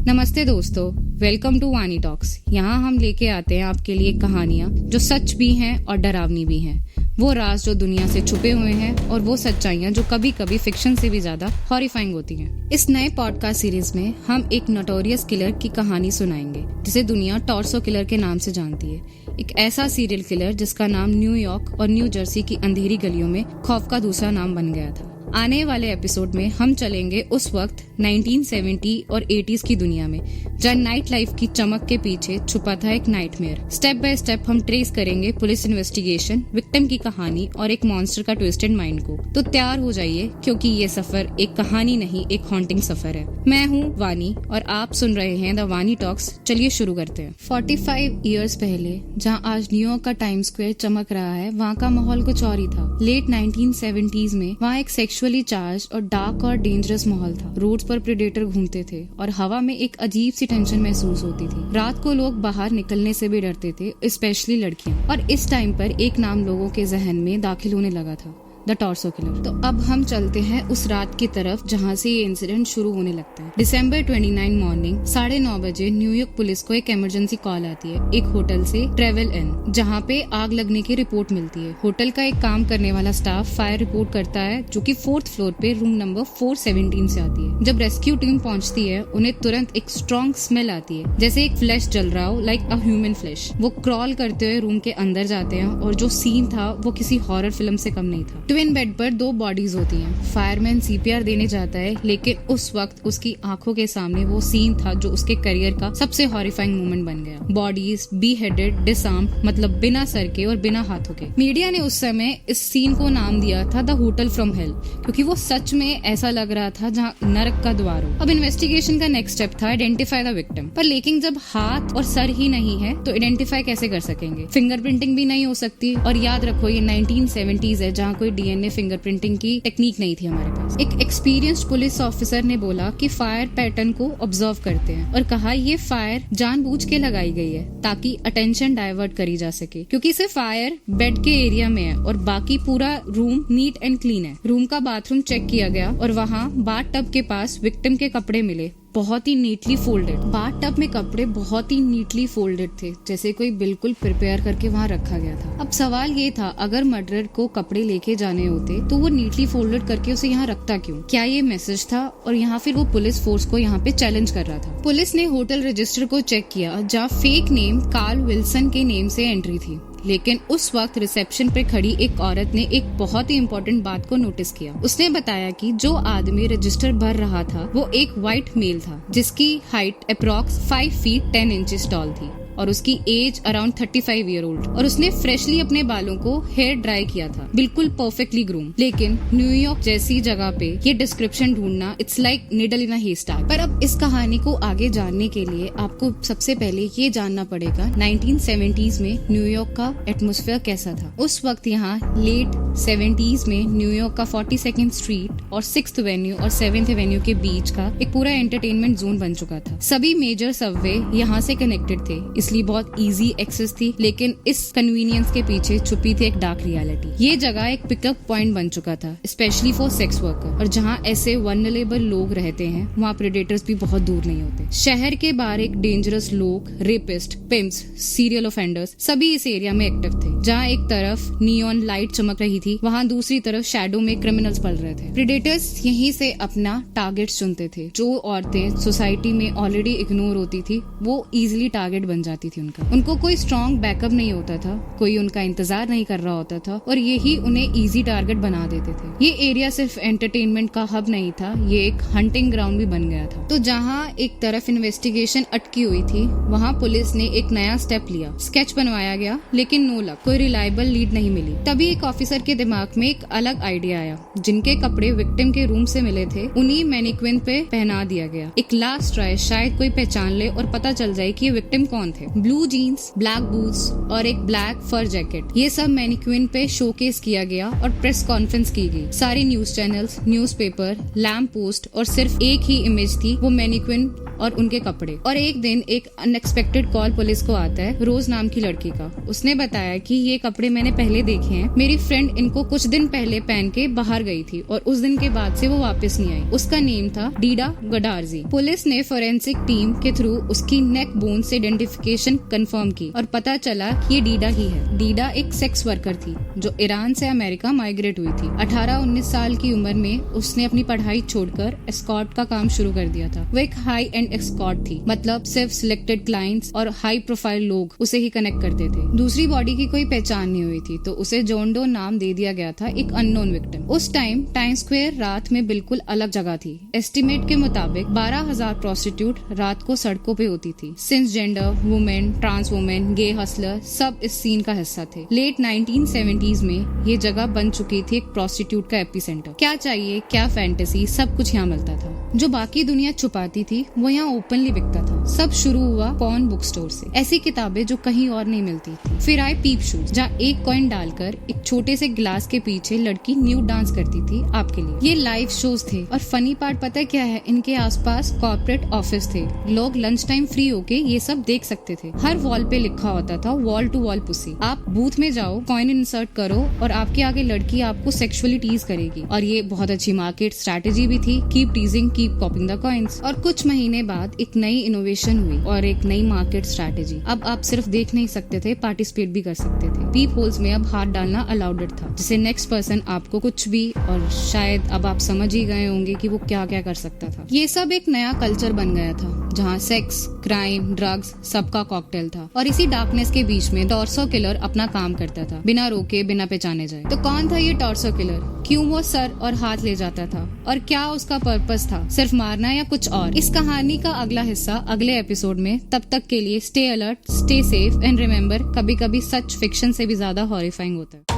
नमस्ते दोस्तों, welcome to वानी टॉक्स। यहाँ हम लेके आते हैं आपके लिए कहानियाँ जो सच भी हैं और डरावनी भी हैं। वो राज जो दुनिया से छुपे हुए हैं और वो सच्चाइयाँ जो कभी कभी फिक्शन से भी ज्यादा हॉरिफाइंग होती हैं। इस नए पॉडकास्ट सीरीज में हम एक नोटोरियस किलर की कहानी सुनाएंगे जिसे दुनिया टॉर्सो किलर के नाम से जानती है। एक ऐसा सीरियल किलर जिसका नाम न्यूयॉर्क और न्यू जर्सी की अंधेरी गलियों में खौफ का दूसरा नाम बन गया था। आने वाले एपिसोड में हम चलेंगे उस वक्त 1970 और 80s की दुनिया में जहाँ नाइट लाइफ की चमक के पीछे छुपा था एक नाइटमेयर। स्टेप बाय स्टेप हम ट्रेस करेंगे पुलिस इन्वेस्टिगेशन, विक्टिम की कहानी और एक मॉन्स्टर का ट्विस्टेड माइंड को। तो तैयार हो जाइए क्योंकि ये सफर एक कहानी नहीं, एक हॉन्टिंग सफर है। मैं हूँ वानी और आप सुन रहे हैं द वानी टॉक्स। चलिए शुरू करते हैं। 45 ईयर्स पहले जहाँ आज न्यूयॉर्क का टाइम स्क्वायर चमक रहा है, वहाँ का माहौल कुछ और ही था। लेट 1970s में वहाँ एक सेक्सुअली चार्ज और डार्क और डेंजरस माहौल था। रोड्स पर प्रेडेटर घूमते थे और हवा में एक अजीब सी टेंशन महसूस होती थी। रात को लोग बाहर निकलने से भी डरते थे, स्पेशली लड़कियां। और इस टाइम पर एक नाम लोगों के जहन में दाखिल होने लगा था, द टॉर्सो किलर। तो अब हम चलते हैं उस रात की तरफ जहाँ से ये इंसिडेंट शुरू होने लगता है। दिसंबर 29 मॉर्निंग 9:30 बजे न्यूयॉर्क पुलिस को एक इमरजेंसी कॉल आती है एक होटल से, ट्रेवल इन, जहाँ पे आग लगने की रिपोर्ट मिलती है। होटल का एक काम करने वाला स्टाफ फायर रिपोर्ट करता है जो कि 4th फ्लोर पे रूम नंबर 417 से आती है। जब रेस्क्यू टीम पहुंचती है उन्हें तुरंत एक स्ट्रॉन्ग स्मेल आती है, जैसे एक फ्लैश जल रहा हो, लाइक अ ह्यूमन फ्लैश। वो क्रॉल करते हुए रूम के अंदर जाते हैं और जो सीन था वो किसी हॉरर फिल्म से कम नहीं था। ट्विन बेड पर 2 बॉडीज होती हैं। फायरमैन सीपीआर देने जाता है, लेकिन उस वक्त उसकी आंखों के सामने वो सीन था जो उसके करियर का सबसे हॉरिफाइंग मोमेंट बन गया। बॉडीज बी हेडेड, डिसआर्म, मतलब बिना सर के और बिना हाथों के। मीडिया ने उस समय इस सीन को नाम दिया था द होटल फ्रॉम हेल, क्योंकि वो सच में ऐसा लग रहा था जहाँ नरक का द्वार हो। अब इन्वेस्टिगेशन का नेक्स्ट स्टेप था आइडेंटिफाई द विक्टिम। पर लेकिन जब हाथ और सर ही नहीं है तो आइडेंटिफाई कैसे कर सकेंगे? फिंगरप्रिंटिंग भी नहीं हो सकती। और याद रखो ये 1970s है जहाँ कोई डीएनए फिंगरप्रिंटिंग की टेक्निक नहीं थी हमारे पास। एक एक्सपीरियंस्ड पुलिस ऑफिसर ने बोला कि फायर पैटर्न को ऑब्जर्व करते हैं और कहा ये फायर जानबूझ के लगाई गई है ताकि अटेंशन डाइवर्ट करी जा सके, क्योंकि सिर्फ फायर बेड के एरिया में है और बाकी पूरा रूम नीट एंड क्लीन है। रूम का बाथरूम चेक किया गया और वहाँ बाथ टब के पास विक्टिम के कपड़े मिले, बहुत ही नीटली फोल्डेड। बाथ टब में कपड़े बहुत ही नीटली फोल्डेड थे, जैसे कोई बिल्कुल प्रिपेयर करके वहाँ रखा गया था। अब सवाल ये था, अगर मर्डरर को कपड़े लेके जाने होते तो वो नीटली फोल्डेड करके उसे यहाँ रखता क्यों? क्या ये मैसेज था? और यहाँ फिर वो पुलिस फोर्स को यहाँ पे चैलेंज कर रहा था। पुलिस ने होटल रजिस्टर को चेक किया जहाँ फेक नेम कार्ल विल्सन के नेम से एंट्री थी, लेकिन उस वक्त रिसेप्शन पे खड़ी एक औरत ने एक बहुत ही इम्पोर्टेंट बात को नोटिस किया। उसने बताया कि जो आदमी रजिस्टर भर रहा था वो एक व्हाइट मेल था जिसकी height approx 5 feet 10 inches tall थी और उसकी एज अराउंड 35 ईयर ओल्ड। और उसने फ्रेशली अपने बालों को हेयर ड्राई किया था, बिल्कुल परफेक्टली ग्रूम। लेकिन न्यूयॉर्क जैसी जगह पे ये डिस्क्रिप्शन ढूंढना इट्स लाइक नीडल इन अ हेस्टैक। पर अब इस कहानी को आगे जानने के लिए आपको सबसे पहले ये जानना पड़ेगा 1970s में न्यूयॉर्क का एटमॉस्फेयर कैसा था। उस वक्त यहाँ लेट 70s में न्यूयॉर्क का 42nd स्ट्रीट और 6th एवेन्यू और 7th एवेन्यू के बीच का एक पूरा एंटरटेनमेंट जोन बन चुका था। सभी मेजर सबवे यहाँ से कनेक्टेड थे, इसलिए बहुत इजी एक्सेस थी। लेकिन इस कन्वीनियंस के पीछे छुपी थी एक डार्क रियलिटी। ये जगह एक पिकअप पॉइंट बन चुका था, स्पेशली फॉर सेक्स वर्कर। और जहाँ ऐसे वल्नरेबल लोग रहते हैं वहाँ प्रेडेटर्स भी बहुत दूर नहीं होते। शहर के बाहर एक डेंजरस लोग, रेपिस्ट, पिम्प्स, सीरियल ऑफेंडर्स सभी इस एरिया में एक्टिव थे। जहाँ एक तरफ नियॉन लाइट चमक रही थी, वहाँ दूसरी तरफ शैडो में क्रिमिनल्स पल रहे थे। प्रेडेटर्स यहीं से अपना टारगेट चुनते थे। जो औरतें सोसाइटी में ऑलरेडी इग्नोर होती थी वो इजिली टारगेट बन जाती थी उनको कोई स्ट्रॉन्ग बैकअप नहीं होता था, कोई उनका इंतजार नहीं कर रहा होता था और यही उन्हें इजी टारगेट बना देते थे। ये एरिया सिर्फ एंटरटेनमेंट का हब नहीं था, ये एक हंटिंग ग्राउंड भी बन गया था। तो जहाँ एक तरफ इन्वेस्टिगेशन अटकी हुई थी, वहाँ पुलिस ने एक नया स्टेप लिया। स्केच बनवाया गया, लेकिन नो लक, कोई रिलायबल लीड नहीं मिली। तभी एक ऑफिसर के दिमाग में एक अलग आइडिया आया। जिनके कपड़े विक्टिम के रूम से मिले थे उन्हीं मैनिक्विन पे पहना दिया गया। एक लास्ट ट्राई, शायद कोई पहचान ले और पता चल जाए कि ये विक्टिम कौन थे। ब्लू जीन्स, ब्लैक बूट्स और एक ब्लैक फर जैकेट, ये सब मैनिक्विन पे शोकेस किया गया और प्रेस कॉन्फ्रेंस की गई। सारी news channels, newspaper, lamp post और सिर्फ एक ही इमेज थी, वो मैनिक्विन और उनके कपड़े। और एक दिन एक अनएक्सपेक्टेड कॉल पुलिस को आता है रोज नाम की लड़की का। उसने बताया कि ये कपड़े मैंने पहले देखे हैं, मेरी फ्रेंड इनको कुछ दिन पहले पहन के बाहर गई थी और उस दिन के बाद से वो वापस नहीं आई। उसका नेम था डीडा गडार्जी। पुलिस ने फोरेंसिक टीम के थ्रू उसकी नेक बोन से आइडेंटिफिकेशन कंफर्म की और पता चला कि ये डीडा ही है। डीडा एक सेक्स वर्कर थी जो ईरान से अमेरिका माइग्रेट हुई थी। 18-19 साल की उम्र में उसने अपनी पढ़ाई छोड़कर एस्कॉर्ट का काम शुरू कर दिया था। वो एक हाई एंड एस्कॉर्ट थी, मतलब सिर्फ सिलेक्टेड क्लाइंट्स और हाई प्रोफाइल लोग उसे ही कनेक्ट करते थे। दूसरी बॉडी की कोई पहचान नहीं हुई थी तो उसे जॉन डो नाम दे दिया गया था, एक अननोन विक्टिम। उस टाइम टाइम्स स्क्वायर रात में बिल्कुल अलग जगह थी। एस्टिमेट के मुताबिक 12,000 प्रोस्टिट्यूट रात को सड़कों पे होती थी। Since gender, women, trans women, gay hustler सब इस सीन का हिस्सा थे। लेट 1970s में ये जगह बन चुकी थी एक प्रोस्टिट्यूट का एपिसेंटर। क्या चाहिए, क्या फैंटेसी, सब कुछ यहाँ मिलता था। जो बाकी दुनिया छुपाती थी वो यहाँ ओपनली बिकता था। सब शुरू हुआ पॉर्न बुक स्टोर से। ऐसी किताबें जो कहीं और नहीं मिलती थी। फिर आए पीप शूज, जहाँ एक कॉइन डालकर एक छोटे से ग्लास के पीछे लड़की न्यूड डांस करती थी आपके लिए। ये लाइव शोज थे और फनी पार्ट पता है क्या है, इनके आसपास कॉर्पोरेट ऑफिस थे। लोग लंच टाइम फ्री होके ये सब देख सकते थे। हर वॉल पे लिखा होता था वॉल टू वॉल पुसी। आप बूथ में जाओ, कॉइन इंसर्ट करो और आपके आगे लड़की आपको सेक्सुअली टीज करेगी। और ये बहुत अच्छी मार्केट स्ट्रेटेजी भी थी। Keep टीजिंग, keep copying the coins. और कुछ महीने बाद एक नई इनोवेशन हुई और एक नई मार्केट स्ट्रेटेजी। अब आप सिर्फ देख नहीं सकते थे, पार्टिसिपेट भी कर सकते थे। पीप होल्स में अब हाथ डालना अलाउडेड था, जिससे नेक्स्ट पर्सन आपको कुछ भी, और शायद अब आप समझ ही गए होंगे कि वो क्या क्या कर सकता था। ये सब एक नया कल्चर बन गया था जहाँ सेक्स, क्राइम, ड्रग्स सबका कॉकटेल था। और इसी डार्कनेस के बीच में टॉर्सो किलर अपना काम करता था, बिना रोके, बिना पहचाने जाए। तो कौन था ये टॉर्सो किलर? क्यों वो सर और हाथ ले जाता था? और क्या उसका पर्पस था? सिर्फ मारना या कुछ और? इस कहानी का अगला हिस्सा अगले एपिसोड में। तब तक के लिए stay alert, stay safe and remember, कभी कभी सच फिक्शन से भी ज्यादा हॉरिफाइंग होता है।